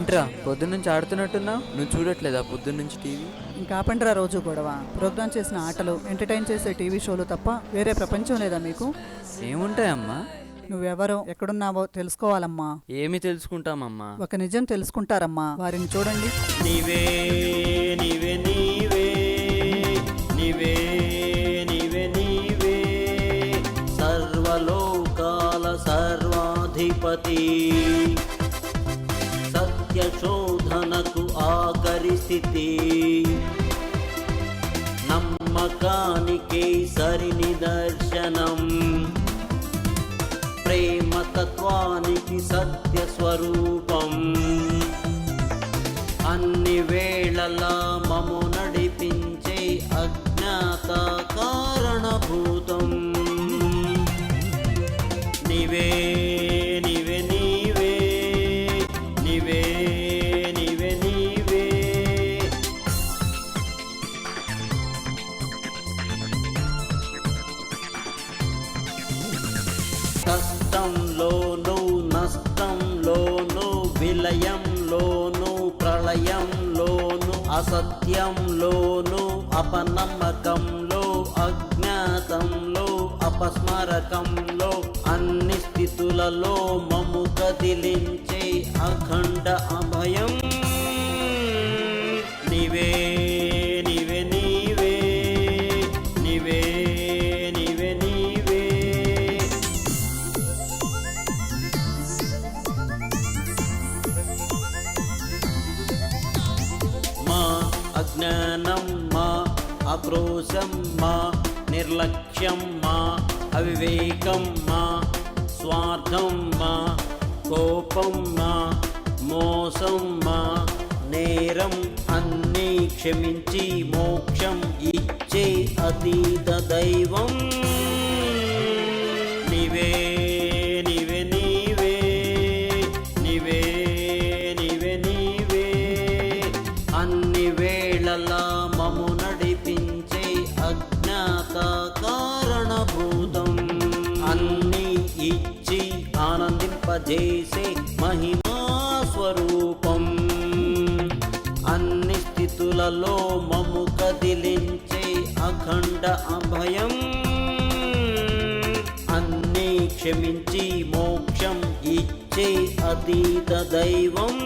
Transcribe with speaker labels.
Speaker 1: ఏంట్రా పొద్దున్నుంచి ఆడుతున్నట్టున్నావు? నువ్వు చూడట్లేదా పొద్దున్నుంచి టీవీ?
Speaker 2: ఇంకా ఆపండిరా రోజు గొడవ. ప్రోగ్రామ్ చేసిన ఆటలు, ఎంటర్టైన్ చేసే టీవీ షోలు తప్ప వేరే ప్రపంచం లేదా మీకు?
Speaker 1: ఏముంటాయమ్మా?
Speaker 2: నువ్వెవరో ఎక్కడున్నావో తెలుసుకోవాలమ్మా.
Speaker 1: ఏమి తెలుసుకుంటామమ్మా?
Speaker 2: ఒక నిజం తెలుసుకుంటారమ్మా, వారిని చూడండి.
Speaker 3: నీవే నీవే నీవే నీవే నీవే నీవే సర్వలోకాల సర్వాధిపతి, సత్యశోధనకు ఆఖరి స్థితి, నమ్మకానికి సరి నిదర్శనం, ప్రేమతత్వానికి సత్య స్వరూపం, అన్ని వేళలా మము నడిపించే అజ్ఞాత కారణభూతం. నీవే నీవే నీవే నీవే నీవే నీవే కష్టంలోనూ నష్టంలోనూ విలయంలోనూ ప్రళయంలోను, అసత్యంలోను, అపనమ్మకంలో, అజ్ఞాతంలో, అపస్మరకంలో, అన్ని స్థితులలో మము కదిలించే అఖండ అభయం. నీవే నీవే నీవే నీవే నీవే నీవే మా అజ్ఞానం, మా ఆక్రోశం, మా నిర్లక్ష్యం, మా అవివేకం, మా స్వార్థం, మా కోపం, మా మోసం, మా నేరం అన్నీ క్షమించి మోక్షం ఇచ్చే అతీత దైవం. నీవే నీవే నీవే నీవే నీవే నీవే అన్ని వేళలా మము నడిపించే అజ్ఞాత కారణభూతం, అన్ని ఇచ్చి ఆనందింపజేసే మహిమా స్వరూపం, అన్ని స్థితులలో మము కదిలించే అఖండ అభయం, అన్నీ క్షమించి మోక్షం ఇచ్చే అతీత దైవం.